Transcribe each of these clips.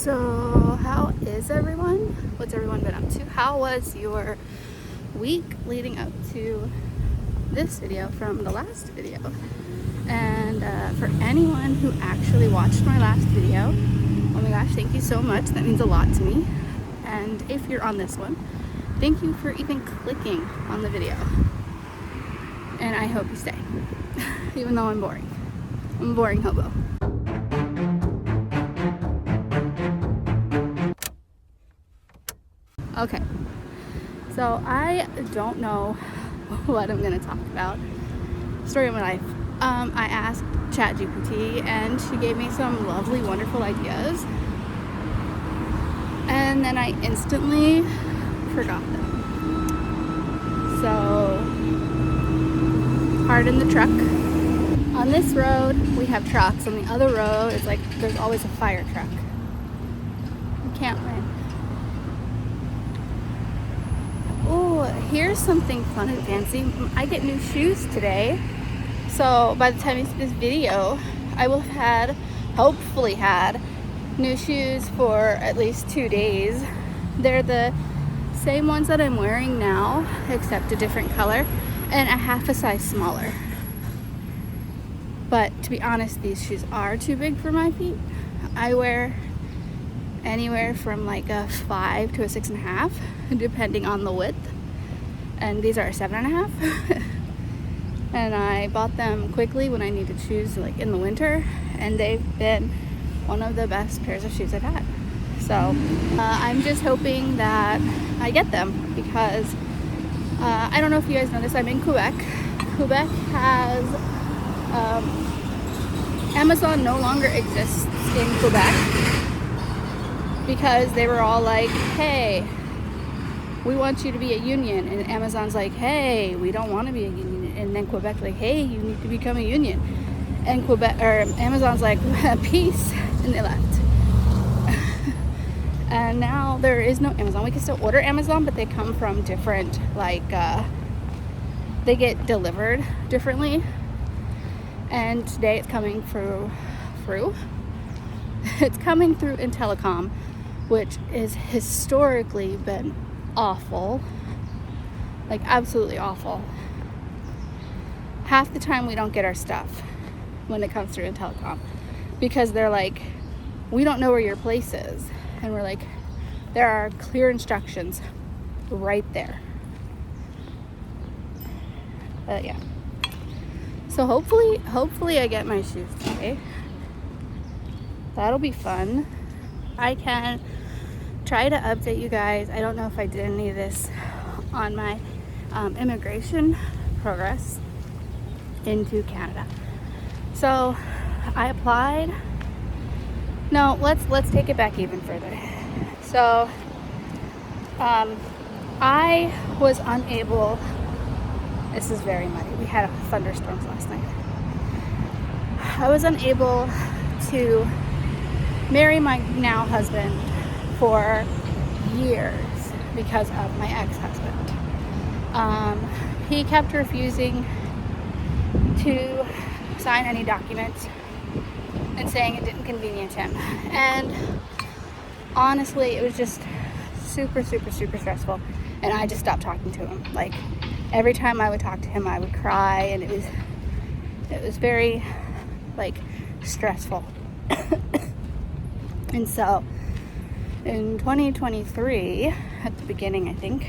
So how is everyone? What's everyone been up to? How was your week leading up to this video from the last video? And for anyone who actually watched my last video, oh my gosh, thank you so much. That means a lot to me. And if you're on this one, thank you for even clicking on the video. And I hope you stay, even though I'm boring. I'm a boring hobo. Okay, so I don't know what I'm gonna talk about. Story of my life. I asked ChatGPT and she gave me some lovely, wonderful ideas. And then I instantly forgot them. So, pardon the truck. On this road, we have trucks. On the other road, it's like there's always a fire truck. You can't win. Oh, here's something fun and fancy. I get new shoes today. So by the time you see this video, I will have hopefully had new shoes for at least 2 days. They're the same ones that I'm wearing now, except a different color and a half a size smaller. But to be honest, these shoes are too big for my feet. I wear anywhere from like a 5 to a 6.5, depending on the width. And these are a 7.5. And I bought them quickly when I needed shoes, like in the winter, and they've been one of the best pairs of shoes I've had. So I'm just hoping that I get them because I don't know if you guys know this, I'm in Quebec. Quebec has Amazon no longer exists in Quebec because they were all like, hey, we want you to be a union, and Amazon's like, hey, we don't want to be a union, and then Quebec's like, hey, you need to become a union, and Amazon's like, peace, and they left. And now there is no Amazon. We can still order Amazon, but they come from different, like they get delivered differently, and today it's coming through it's coming through in telecom, which is historically been awful, like absolutely awful. Half the time we don't get our stuff when it comes through in telecom because they're like, we don't know where your place is, and we're like, there are clear instructions right there. But yeah, so hopefully I get my shoes today. That'll be fun. I can try to update you guys. I don't know if I did any of this on my immigration progress into Canada. So I applied. No, let's take it back even further. So I was unable. This is very muddy. We had thunderstorms last night. I was unable to marry my now husband for years because of my ex-husband. He kept refusing to sign any documents and saying it didn't convenience him. And honestly, it was just super stressful. And I just stopped talking to him. Like every time I would talk to him, I would cry, and it was very like stressful. And so in 2023, at the beginning, I think,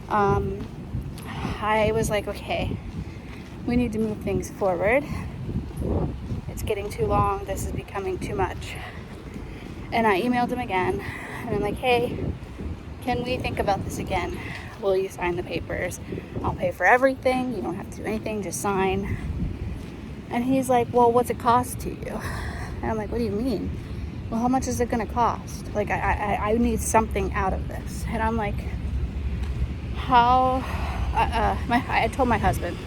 I was like, okay, we need to move things forward. It's getting too long. This is becoming too much. And I emailed him again, and I'm like, hey, can we think about this again? Will you sign the papers? I'll pay for everything. You don't have to do anything, just sign. And he's like, well, what's it cost to you? And I'm like, what do you mean? Well, how much is it going to cost? Like, I need something out of this. And I'm like, how? I told my husband.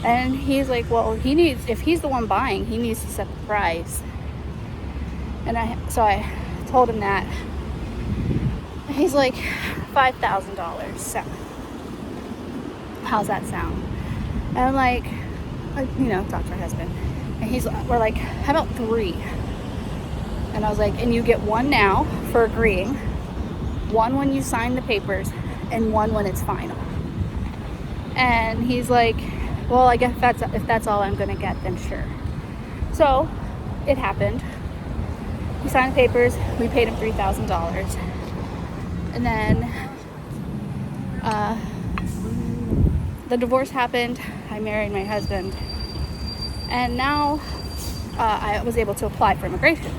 And he's like, well, if he's the one buying, he needs to set the price. And so I told him that. He's like, $5,000. So, how's that sound? And I'm like, talk to my husband. And we're like, how about 3? And I was like, and you get one now for agreeing, one when you sign the papers, and one when it's final. And he's like, well, I guess if that's all I'm going to get, then sure. So it happened. He signed the papers. We paid him $3,000. And then the divorce happened. I married my husband. And now I was able to apply for immigration.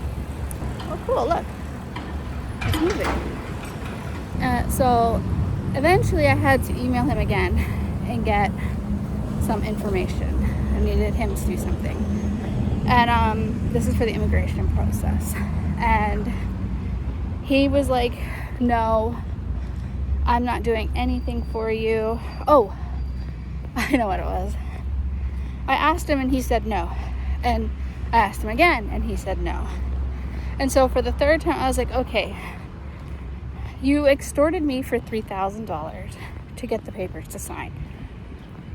Oh, cool, look. It's moving. So eventually I had to email him again and get some information. I needed him to do something. And this is for the immigration process. And he was like, no, I'm not doing anything for you. Oh, I know what it was. I asked him and he said no. And I asked him again and he said no. And so for the third time, I was like, okay, you extorted me for $3,000 to get the papers to sign.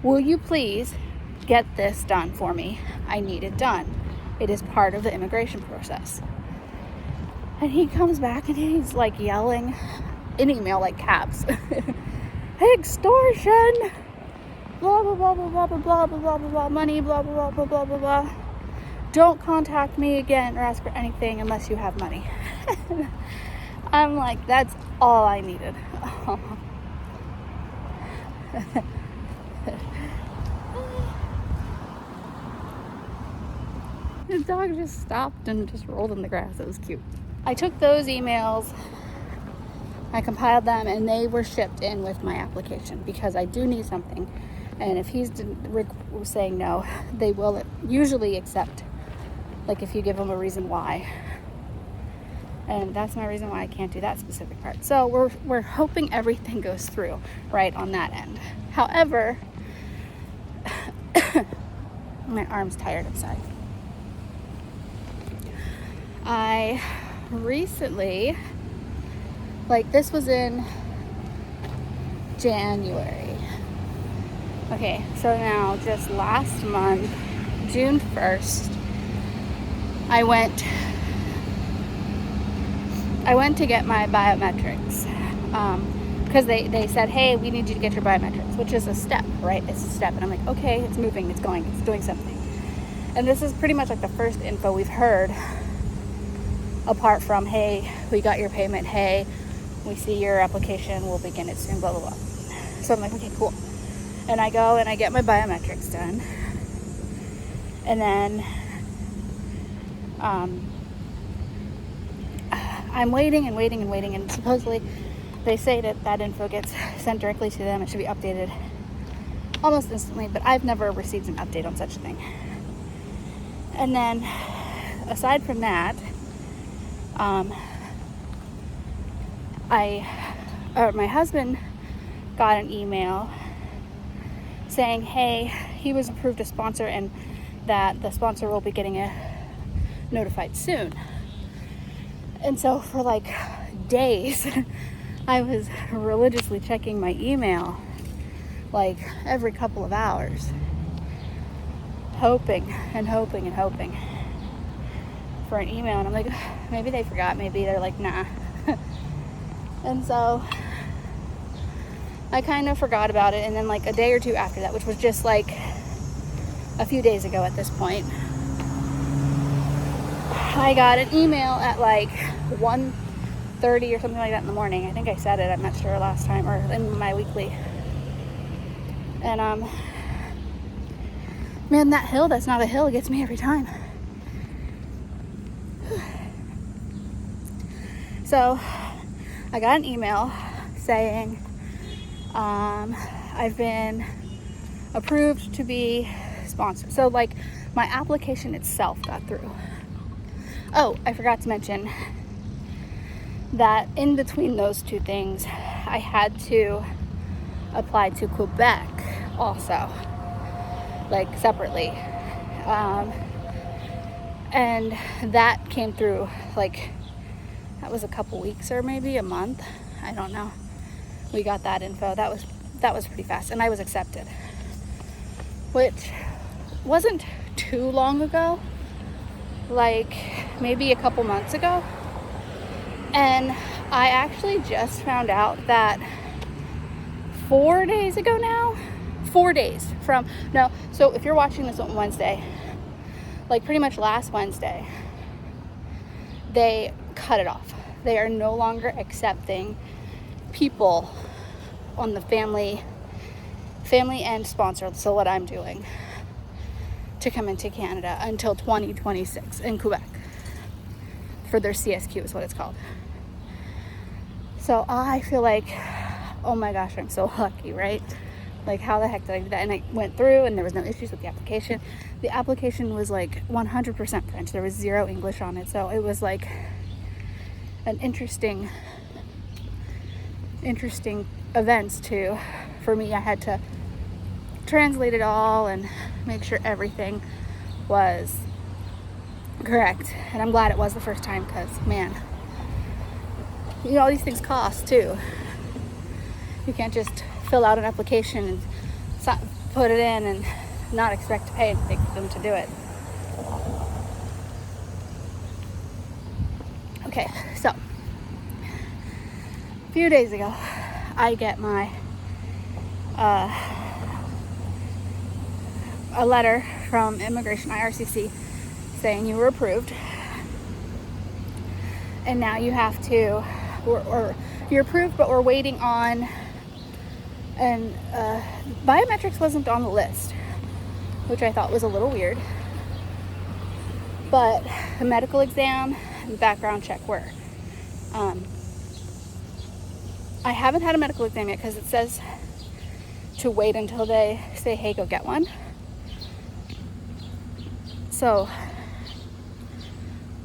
Will you please get this done for me? I need it done. It is part of the immigration process. And he comes back and he's like yelling in email, like caps, extortion, blah, blah, blah, blah, blah, blah, blah, blah, blah, blah, money, blah, blah, blah, blah, blah, blah. Don't contact me again or ask for anything unless you have money. I'm like, that's all I needed. His dog just stopped and just rolled in the grass. It was cute. I took those emails, I compiled them, and they were shipped in with my application because I do need something. And if he's saying no, they will usually accept, like if you give them a reason why. And that's my reason why I can't do that specific part. So we're hoping everything goes through right on that end. However, my arm's tired, I'm sorry. I recently, like this was in January. Okay, so now just last month, June 1st, I went to get my biometrics because they said, hey, we need you to get your biometrics, which is a step, right? It's a step. And I'm like, okay, it's moving, it's going, it's doing something. And this is pretty much like the first info we've heard, apart from, hey, we got your payment, hey, we see your application, we'll begin it soon, blah, blah, blah. So I'm like, okay, cool. And I go and I get my biometrics done. And then I'm waiting, and supposedly they say that info gets sent directly to them. It should be updated almost instantly, but I've never received an update on such a thing. And then aside from that, my husband got an email saying, hey, he was approved a sponsor and that the sponsor will be getting notified soon. And so for like days, I was religiously checking my email like every couple of hours, hoping for an email. And I'm like, maybe they forgot, maybe they're like, nah. And so I kind of forgot about it. And then like a day or two after that, which was just like a few days ago at this point, I got an email at like 1:30 or something like that in the morning. I think I said it, I'm not sure, last time or in my weekly. And man, that hill that's not a hill gets me every time. So I got an email saying I've been approved to be sponsored. So like my application itself got through. Oh, I forgot to mention that in between those two things, I had to apply to Quebec also, like separately. And that came through, like, that was a couple weeks or maybe a month. I don't know. We got that info. That was pretty fast. And I was accepted, which wasn't too long ago. like maybe a couple months ago, and I actually just found out that 4 days ago now, 4 days from, no, so if you're watching this on Wednesday, like pretty much last Wednesday, they cut it off. They are no longer accepting people on the family and sponsored, so what I'm doing, to come into Canada until 2026 in Quebec for their CSQ is what it's called. So I feel like, oh my gosh, I'm so lucky, right? Like, how the heck did I do that? And I went through and there was no issues with the application. The application was like 100% French. There was 0 English on it. So it was like an interesting events too. For me, I had to translate it all and make sure everything was correct. And I'm glad it was the first time, because man, you know, all these things cost too. You can't just fill out an application and put it in and not expect to pay anything for them to do it. Okay, so a few days ago, I get my a letter from Immigration IRCC saying you were approved, and now you have to, or you're approved, but we're waiting on, and biometrics wasn't on the list, which I thought was a little weird, but the medical exam and background check were. I haven't had a medical exam yet because it says to wait until they say, hey, go get one. So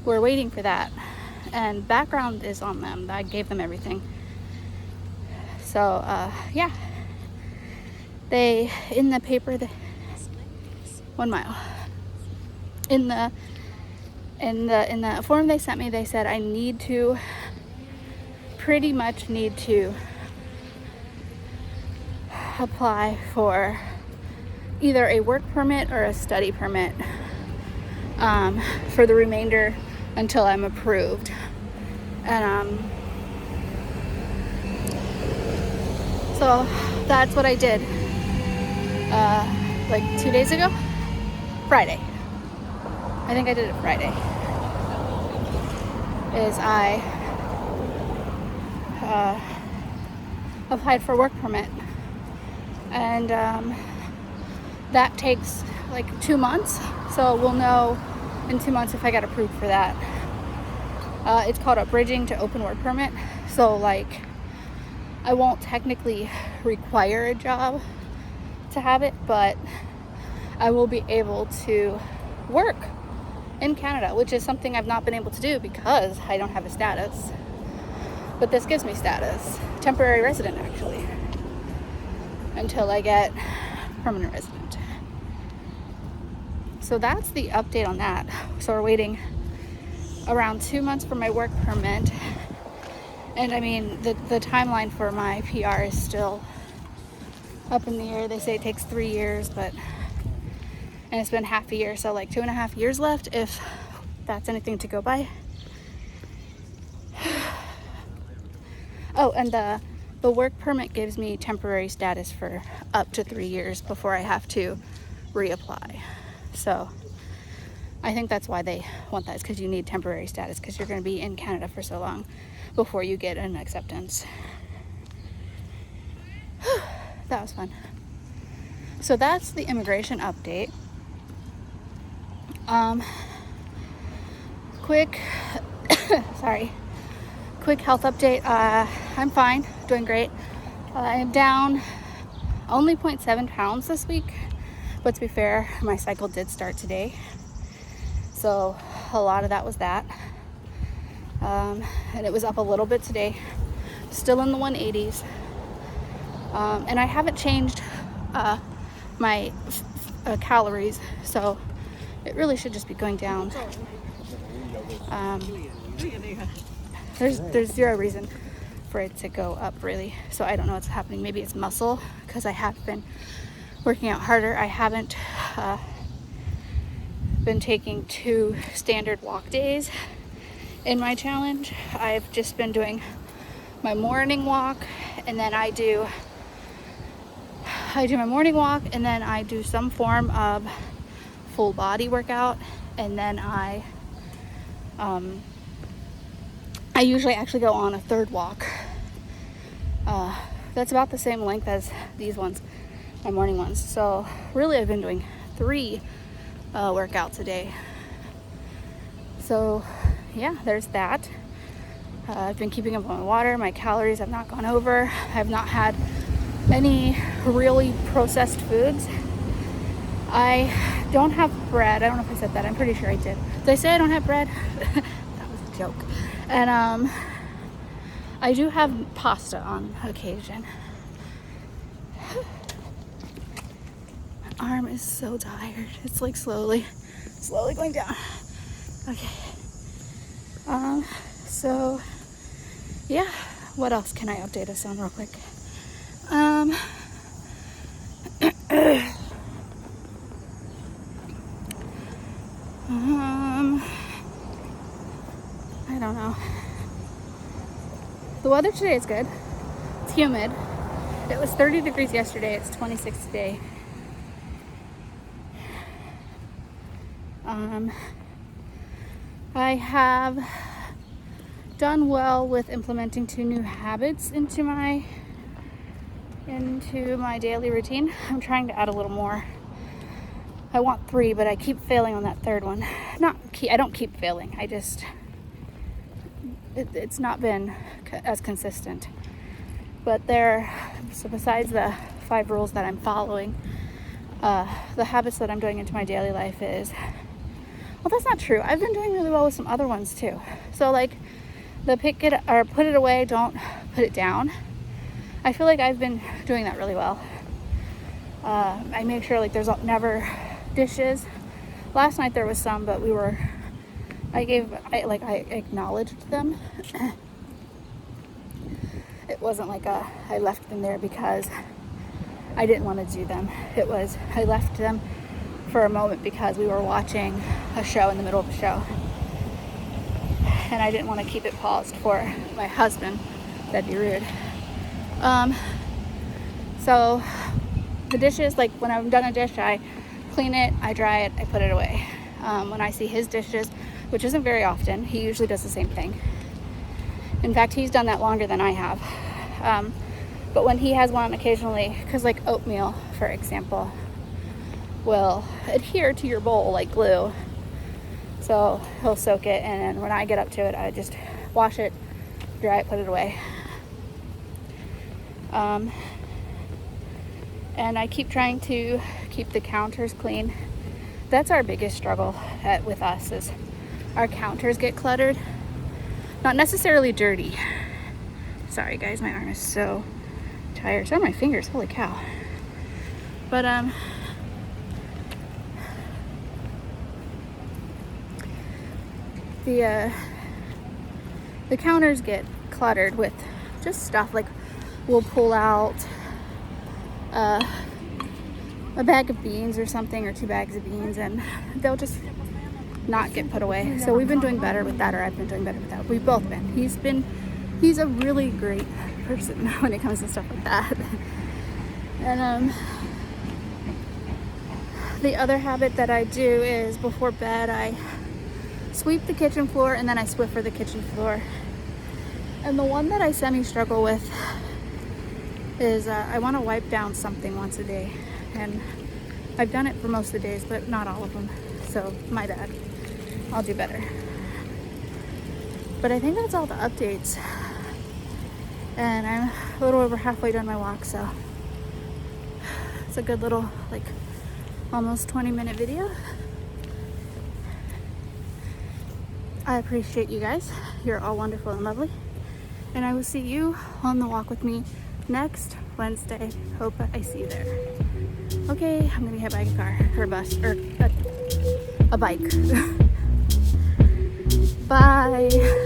we're waiting for that, and background is on them. I gave them everything. So yeah, they, in the paper, the 1 mile, in the form they sent me, they said I pretty much need to apply for either a work permit or a study permit for the remainder until I'm approved. And so that's what I did like 2 days ago, Friday. I think I did it Friday. Is I applied for a work permit, and that takes like 2 months, so we'll know in 2 months if I got approved for that. It's called a bridging to open work permit, so like I won't technically require a job to have it, but I will be able to work in Canada, which is something I've not been able to do because I don't have a status. But this gives me status, temporary resident actually, until I get permanent resident. So that's the update on that. So we're waiting around 2 months for my work permit. And I mean, the timeline for my PR is still up in the air. They say it takes 3 years, and it's been half a year, so like 2.5 years left, if that's anything to go by. Oh, and the work permit gives me temporary status for up to 3 years before I have to reapply. So I think that's why they want that, is because you need temporary status, because you're going to be in Canada for so long before you get an acceptance. That was fun. So that's the immigration update. Quick health update. I'm fine, doing great. I'm down only 0.7 pounds this week, but to be fair, my cycle did start today, so a lot of that was that. And it was up a little bit today, still in the 180s. And I haven't changed my calories, so it really should just be going down. There's zero reason for it to go up, really. So I don't know what's happening. Maybe it's muscle, because I have been working out harder. I haven't been taking 2 standard walk days in my challenge. I've just been doing my morning walk, and then I do my morning walk, and then I do some form of full body workout, and then I usually actually go on a 3rd walk. That's about the same length as these ones, my morning ones. So really I've been doing 3 workouts a day. So yeah, there's that. I've been keeping up on my water. My calories have not gone over. I've not had any really processed foods. I don't have bread. I don't know if I said that. I'm pretty sure I did. Did I say I don't have bread? That was a joke. And I do have pasta on occasion. My arm is so tired. It's like slowly going down. Okay. So yeah, what else can I update us on real quick? I don't know. The weather today is good. It's humid. It was 30 degrees yesterday. It's 26 today. I have done well with implementing 2 new habits into my daily routine. I'm trying to add a little more. I want 3, but I keep failing on that 3rd one. I don't keep failing. It's not been as consistent. But so besides the 5 rules that I'm following, the habits that I'm doing into my daily life is, well, that's not true. I've been doing really well with some other ones too. So like the pick it or put it away, don't put it down. I feel like I've been doing that really well. I make sure like there's never dishes. Last night there was some, but I acknowledged them. It wasn't like I left them there because I didn't want to do them. It was I left them for a moment because we were watching a show in the middle of the show, and I didn't want to keep it paused for my husband. That'd be rude. So the dishes, like when I'm done a dish, I clean it, I dry it, I put it away. When I see his dishes, which isn't very often, he usually does the same thing. In fact, he's done that longer than I have. But when he has one occasionally, because like oatmeal, for example, will adhere to your bowl like glue. So he'll soak it, and then when I get up to it, I just wash it, dry it, put it away. And I keep trying to keep the counters clean. That's our biggest struggle with us, is our counters get cluttered. Not necessarily dirty. Sorry guys, my arm is so tired. So are my fingers, holy cow. But the counters get cluttered with just stuff like we'll pull out a bag of beans or something, or 2 bags of beans, and they'll just not get put away. So we've been doing better with that, or I've been doing better with that. We've both been. He's a really great person when it comes to stuff like that. And the other habit that I do is before bed I sweep the kitchen floor, and then I Swiffer the kitchen floor. And the one that I semi-struggle with is I want to wipe down something once a day, and I've done it for most of the days, but not all of them, so my bad. I'll do better. But I think that's all the updates, and I'm a little over halfway done my walk, so it's a good little, like, almost 20-minute video. I appreciate you guys. You're all wonderful and lovely, and I will see you on the walk with me next Wednesday. Hope I see you there. Okay, I'm gonna get by a car or a bus or a bike. Bye.